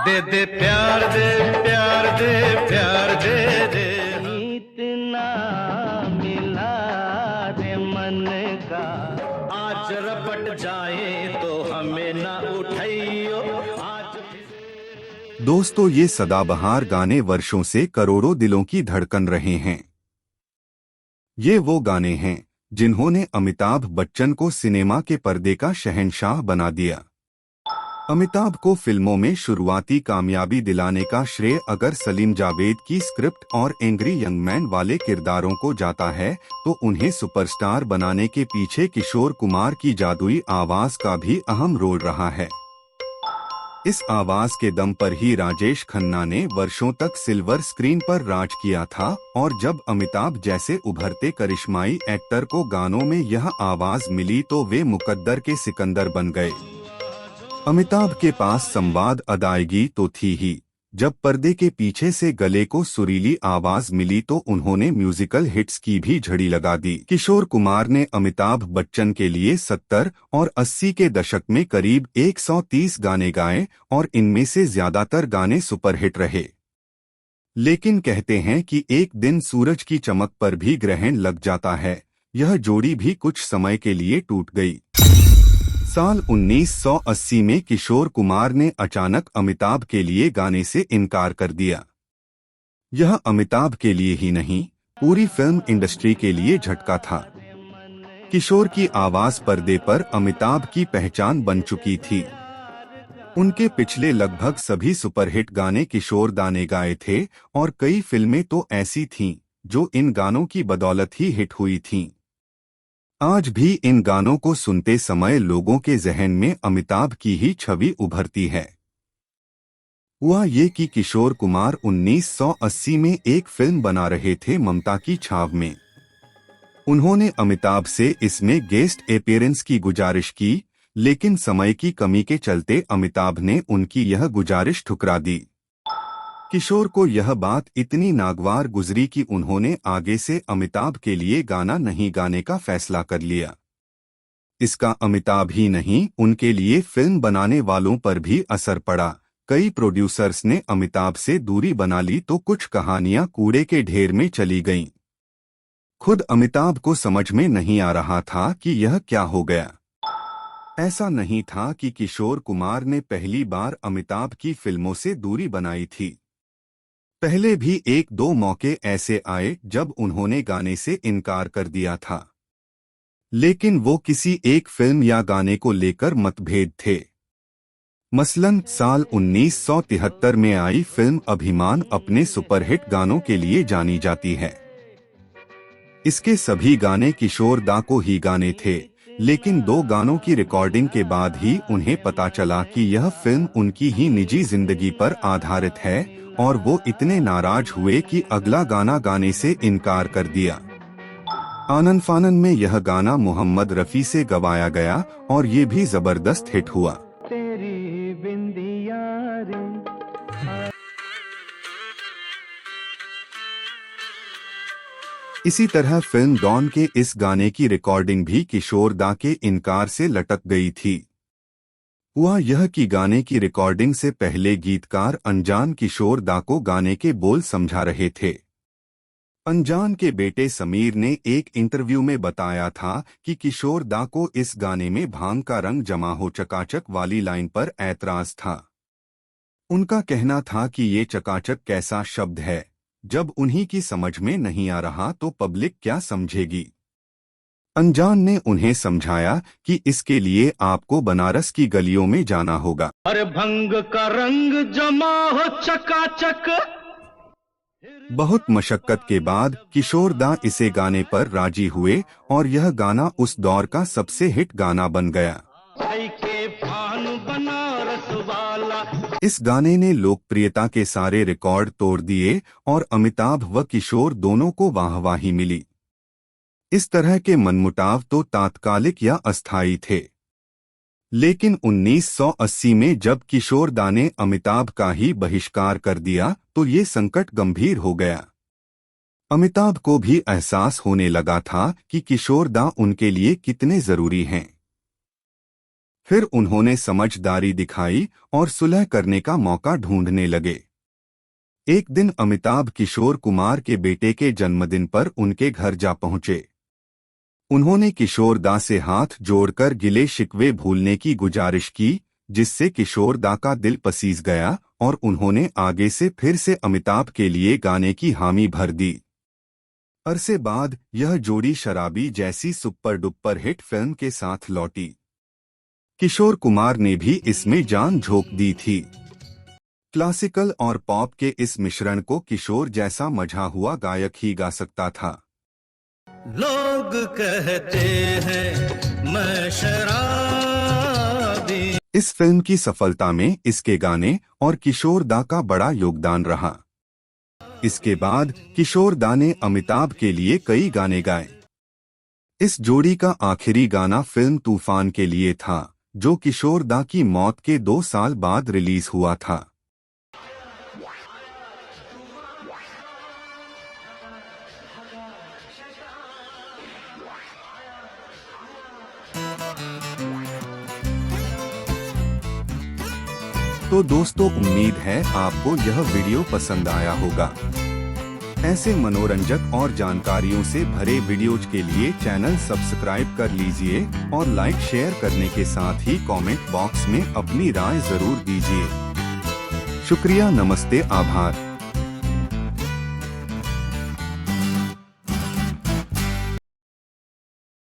दे दे प्यार दे प्यार दे प्यार दे दे। इतना मिला रे मन का, आज रपट जाए तो हमें ना उठाइयो आज। दोस्तों, ये सदाबहार गाने वर्षों से करोड़ों दिलों की धड़कन रहे हैं। ये वो गाने हैं जिन्होंने अमिताभ बच्चन को सिनेमा के पर्दे का शहंशाह बना दिया। अमिताभ को फिल्मों में शुरुआती कामयाबी दिलाने का श्रेय अगर सलीम जावेद की स्क्रिप्ट और एंग्री यंग मैन वाले किरदारों को जाता है, तो उन्हें सुपरस्टार बनाने के पीछे किशोर कुमार की जादुई आवाज का भी अहम रोल रहा है। इस आवाज के दम पर ही राजेश खन्ना ने वर्षों तक सिल्वर स्क्रीन पर राज किया था, और जब अमिताभ जैसे उभरते करिश्माई एक्टर को गानों में यह आवाज मिली तो वे मुकद्दर के सिकंदर बन गए। अमिताभ के पास संवाद अदायगी तो थी ही, जब पर्दे के पीछे से गले को सुरीली आवाज मिली तो उन्होंने म्यूजिकल हिट्स की भी झड़ी लगा दी। किशोर कुमार ने अमिताभ बच्चन के लिए 70 और 80 के दशक में करीब 130 गाने गाए और इनमें से ज्यादातर गाने सुपरहिट रहे। लेकिन कहते हैं कि एक दिन सूरज की चमक पर भी ग्रहण लग जाता है, यह जोड़ी भी कुछ समय के लिए टूट गई। साल 1980 में किशोर कुमार ने अचानक अमिताभ के लिए गाने से इनकार कर दिया। यह अमिताभ के लिए ही नहीं, पूरी फिल्म इंडस्ट्री के लिए झटका था। किशोर की आवाज पर्दे पर अमिताभ की पहचान बन चुकी थी। उनके पिछले लगभग सभी सुपरहिट गाने किशोर दा ने गाए थे, और कई फिल्में तो ऐसी थीं जो इन गानों की बदौलत ही हिट हुई थीं। आज भी इन गानों को सुनते समय लोगों के जहन में अमिताभ की ही छवि उभरती है। हुआ ये कि किशोर कुमार 1980 में एक फिल्म बना रहे थे ममता की छाव में। उन्होंने अमिताभ से इसमें गेस्ट अपीयरेंस की गुजारिश की, लेकिन समय की कमी के चलते अमिताभ ने उनकी यह गुजारिश ठुकरा दी। किशोर को यह बात इतनी नागवार गुजरी कि उन्होंने आगे से अमिताभ के लिए गाना नहीं गाने का फैसला कर लिया। इसका अमिताभ ही नहीं, उनके लिए फिल्म बनाने वालों पर भी असर पड़ा। कई प्रोड्यूसर्स ने अमिताभ से दूरी बना ली तो कुछ कहानियां कूड़े के ढेर में चली गईं। खुद अमिताभ को समझ में नहीं आ रहा था कि यह क्या हो गया। ऐसा नहीं था कि किशोर कुमार ने पहली बार अमिताभ की फिल्मों से दूरी बनाई थी। पहले भी एक दो मौके ऐसे आए जब उन्होंने गाने से इनकार कर दिया था, लेकिन वो किसी एक फिल्म या गाने को लेकर मतभेद थे। मसलन साल 1973 में आई फिल्म अभिमान अपने सुपरहिट गानों के लिए जानी जाती है। इसके सभी गाने किशोर दा को ही गाने थे, लेकिन 2 गानों की रिकॉर्डिंग के बाद ही उन्हें पता चला कि यह फिल्म उनकी ही निजी जिंदगी पर आधारित है, और वो इतने नाराज हुए कि अगला गाना गाने से इनकार कर दिया। आनन फानन में यह गाना मोहम्मद रफी से गवाया गया और ये भी जबरदस्त हिट हुआ। तेरी बिंदिया रे। इसी तरह फिल्म डॉन के इस गाने की रिकॉर्डिंग भी किशोर दा के इनकार से लटक गई थी। हुआ यह कि गाने की रिकॉर्डिंग से पहले गीतकार अनजान किशोर दा को गाने के बोल समझा रहे थे। अनजान के बेटे समीर ने एक इंटरव्यू में बताया था कि किशोर दा को इस गाने में भांग का रंग जमा हो चकाचक वाली लाइन पर ऐतराज था। उनका कहना था कि ये चकाचक कैसा शब्द है, जब उन्हीं की समझ में नहीं आ रहा तो पब्लिक क्या समझेगी। अनजान ने उन्हें समझाया कि इसके लिए आपको बनारस की गलियों में जाना होगा। अरे भंग का रंग जमा हो चकाचक। बहुत मशक्कत के बाद किशोर दा इसे गाने पर राजी हुए और यह गाना उस दौर का सबसे हिट गाना बन गया। इस गाने ने लोकप्रियता के सारे रिकॉर्ड तोड़ दिए और अमिताभ व किशोर दोनों को वाहवाही मिली। इस तरह के मनमुटाव तो तात्कालिक या अस्थायी थे, लेकिन 1980 में जब किशोर दा ने अमिताभ का ही बहिष्कार कर दिया तो ये संकट गंभीर हो गया। अमिताभ को भी एहसास होने लगा था कि किशोर दा उनके लिए कितने जरूरी हैं। फिर उन्होंने समझदारी दिखाई और सुलह करने का मौका ढूंढने लगे। एक दिन अमिताभ किशोर कुमार के बेटे के जन्मदिन पर उनके घर जा पहुंचे। उन्होंने किशोर दा से हाथ जोड़कर गिले शिकवे भूलने की गुजारिश की, जिससे किशोर दा का दिल पसीज गया और उन्होंने आगे से फिर से अमिताभ के लिए गाने की हामी भर दी। अरसे बाद यह जोड़ी शराबी जैसी सुपर डुपर हिट फिल्म के साथ लौटी। किशोर कुमार ने भी इसमें जान झोंक दी थी। क्लासिकल और पॉप के इस मिश्रण को किशोर जैसा मझा हुआ गायक ही गा सकता था। लोग कहते हैं मैं शराबी। इस फिल्म की सफलता में इसके गाने और किशोर दा का बड़ा योगदान रहा। इसके बाद किशोर दा ने अमिताभ के लिए कई गाने गाए। इस जोड़ी का आखिरी गाना फिल्म तूफान के लिए था, जो किशोर दा की मौत के 2 साल बाद रिलीज हुआ था। तो दोस्तों, उम्मीद है आपको यह वीडियो पसंद आया होगा। ऐसे मनोरंजक और जानकारियों से भरे वीडियोज के लिए चैनल सब्सक्राइब कर लीजिए और लाइक शेयर करने के साथ ही कमेंट बॉक्स में अपनी राय जरूर दीजिए। शुक्रिया, नमस्ते, आभार।